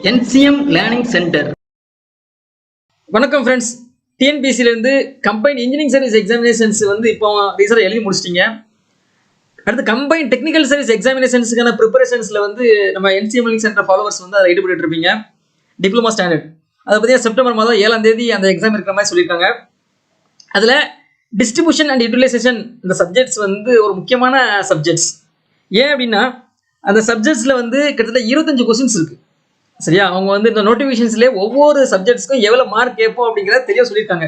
NCM learning centre. வணக்கம் friends. டிஎன்பிசிலேருந்து combine engineering service examinations வந்து இப்போ ரீசெண்டாக எழுதி முடிச்சிட்டிங்க. அடுத்து கம்பைன் டெக்னிக்கல் சர்வீஸ் எக்ஸாமினேஷன்ஸுக்கான ப்ரிப்பரேஷன்ஸில் வந்து நம்ம NCM லேர்னிங் சென்டர் ஃபாலோவர்ஸ் வந்து அதை ஈடுபட்டு இருப்பீங்க. டிப்ளமா ஸ்டாண்டர்ட் அதை பார்த்தீங்கன்னா செப்டம்பர் மாதம் 7ஆம் தேதி அந்த எக்ஸாம் இருக்கிற மாதிரி சொல்லியிருக்காங்க. அதில் டிஸ்ட்ரிபியூஷன் அண்ட் யூட்டிலைசேஷன் இந்த சப்ஜெக்ட்ஸ் வந்து ஒரு முக்கியமான சப்ஜெக்ட்ஸ். ஏன் அப்படின்னா அந்த சப்ஜெக்ட்ஸில் வந்து கிட்டத்தட்ட 25 கொஸ்டின்ஸ் இருக்குது. சரியா, அவங்க வந்து இந்த நோட்டிஃபிகேஷன்ஸ்லேயே ஒவ்வொரு சப்ஜெக்ட்ஸ்க்கும் எவ்வளோ மார்க் கேட்போம் அப்படிங்கிறத தெளிவாக சொல்லியிருக்காங்க.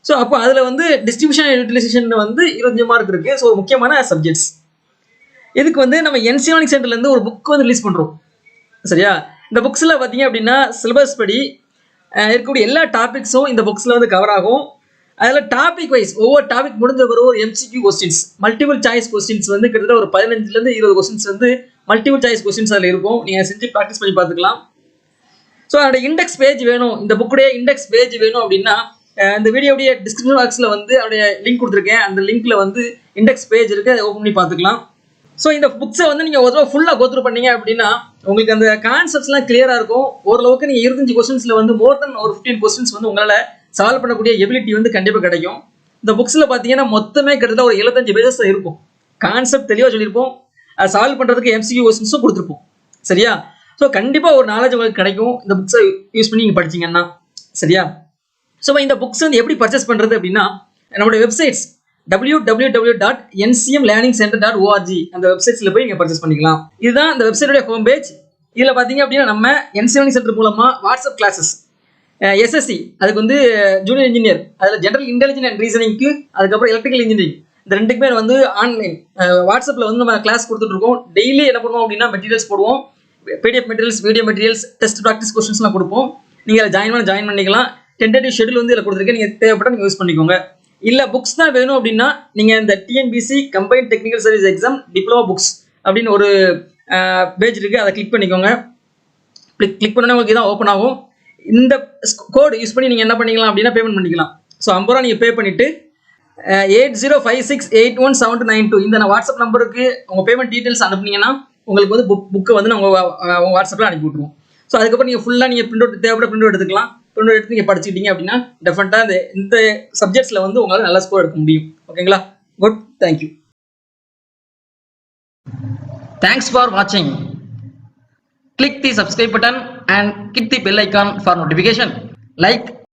ஸோ அப்போ அதில் வந்து டிஸ்ட்ரிபியூஷன் யூட்டிலைசேஷன் வந்து 25 மார்க் இருக்குது. ஸோ ஒரு முக்கியமான சப்ஜெக்ட்ஸ். இதுக்கு வந்து நம்ம NCM லேர்னிங் சென்டர்லேருந்து ஒரு புக் வந்து ரிலீஸ் பண்ணுறோம். சரியா, இந்த புக்ஸில் பார்த்தீங்க அப்படின்னா சிலபஸ் படி இருக்கக்கூடிய எல்லா டாபிக்ஸும் இந்த புக்ஸில் வந்து கவர் ஆகும். அதில் டாபிக் வைஸ் ஒவ்வொரு டாபிக் முடிஞ்ச பிறகு ஒரு MCQ questions, multiple choice questions வந்து கிட்டத்தட்ட ஒரு 15லேருந்து 20 கொஸ்டின்ஸ் வந்து மல்டிபிள் சாய்ஸ் கொஸ்டின்ஸ் அதில் இருக்கும். நீங்கள் செஞ்சு ப்ராக்டிஸ் பண்ணி பார்த்துக்கலாம். ஸோ அதோட இண்டெக்ஸ் பேஜ் வேணும், இந்த புக்குடைய இண்டெக்ஸ் பேஜ் வேணும் அப்படின்னா இந்த வீடியோடைய டிஸ்கிரிப்ஷன் பாக்ஸில் வந்து அதோடைய லிங்க் கொடுத்துருக்கேன். அந்த லிங்க்ல வந்து இண்டெக்ஸ் பேஜ் இருக்குது, அதை ஓப்பன் பண்ணி பார்த்துக்கலாம். ஸோ இந்த புக்ஸை வந்து நீங்கள் ஒரு தடவை ஃபுல்லாக கோத்ரூ பண்ணீங்க அப்படின்னா உங்களுக்கு அந்த கான்செப்ட்ஸ்லாம் கிளியராக இருக்கும். ஓரளவுக்கு நீங்கள் 25 கொஸ்டின்ஸில் வந்து மோர் தென் ஒரு 15 கொஸ்டின்ஸ் வந்து உங்களால் சால்வ் பண்ணக்கூடிய எபிலிட்டி வந்து கண்டிப்பாக கிடைக்கும். இந்த புக்ஸில் பார்த்தீங்கன்னா மொத்தமே கிட்டத்தட்ட ஒரு 75 பேஜஸ் இருக்கும். கான்செப்ட் தெளிவாக சொல்லியிருப்போம், அதை சால்வ் பண்ணுறதுக்கு MCQ கொஸ்டின்ஸும் கொடுத்துருப்போம். சரியா, ஸோ கண்டிப்பாக ஒரு நாலேஜ் உங்களுக்கு கிடைக்கும் இந்த புக்ஸை யூஸ் பண்ணி நீங்கள் படிச்சிங்கன்னா. சரியா, ஸோ இந்த புக்ஸ் வந்து எப்படி பர்ச்சேஸ் பண்ணுறது அப்படின்னா நம்மளுடைய வெப்சைட்ஸ் www.ncmlearningcenter.org அந்த வெப்சைட்ஸில் போய் நீங்கள் பர்ச்சேஸ் பண்ணிக்கலாம். இதுதான் இந்த வெப்சைட்டோட ஹோம் பேஜ். இதில் பார்த்தீங்க அப்படின்னா நம்ம NCM லேர்னிங் சென்டர் மூலமாக வாட்ஸ்அப் கிளாஸஸ், SSC அதுக்கு வந்து ஜூனியர் இன்ஜினியர், அதில் ஜென்ரல் இன்டெலிஜென்ஸ் அண்ட் ரீசனிங்க்கு, அதுக்கப்புறம் எலக்ட்ரிக்கல் இன்ஜினியரிங், இந்த ரெண்டுக்குமே வந்து ஆன்லைன் வாட்ஸ்அப்பில் வந்து நம்ம கிளாஸ் கொடுத்துட்ருக்கோம். டெய்லி என்ன பண்ணுவோம் அப்படின்னா மெட்டீரியல்ஸ் போடுவோம், PDF materials, video materials, test practice கொஸ்டின்ஸ்லாம் கொடுப்போம். நீங்கள் அதை ஜாயின் பண்ணிக்கலாம். டென்டேட்டிவ் ஷெட்யூல் வந்து இதில் கொடுத்துருக்கேன், நீங்கள் தேவைப்பட்டால் நீங்கள் யூஸ் பண்ணிக்கோங்க. இல்லை புக்ஸ் தான் வேணும் அப்படின்னா நீங்கள் இந்த TNPC combine technical service exam diploma books அப்படின்னு ஒரு பேஜ் இருக்குது, அதை கிளிக் பண்ணிக்கோங்க. கிளிக் பண்ணோன்னா உங்களுக்கு இதான் ஓப்பன் ஆகும். இந்த கோட் யூஸ் பண்ணி நீங்கள் என்ன பண்ணிக்கலாம் அப்படின்னா பேமெண்ட் பண்ணிக்கலாம். ஸோ 50 ரூபா நீங்கள் பே பண்ணிவிட்டு 8056817292 இந்த வாட்ஸ்அப் நம்பருக்கு உங்கள் பேமெண்ட் டீட்டெயில்ஸ் அனுப்புனீங்கன்னா உங்களுக்கு வந்து புக்கை வந்து நாங்கள் உங்கள் வாட்ஸ்அப்பில் அனுப்பி விட்ருவோம். ஸோ அதுக்கப்புறம் நீங்கள் ஃபுல்லாக நீங்கள் பிரிண்ட் அவுட் தேவைப்பட பிரிண்ட் அவுட் எடுத்துக்கலாம். பிரிண்ட் அவுட் எடுத்து நீங்கள் படிச்சுக்கிட்டீங்க அப்படின்னா டெஃபினட்டாக இந்த சப்ஜெக்ட்ஸில் வந்து உங்களால் நல்ல ஸ்கோர் எடுக்க முடியும். ஓகேங்களா, குட், தேங்க்யூ. தேங்க்ஸ் ஃபார் வாட்சிங். Click the subscribe button and click the bell icon for notification. Like,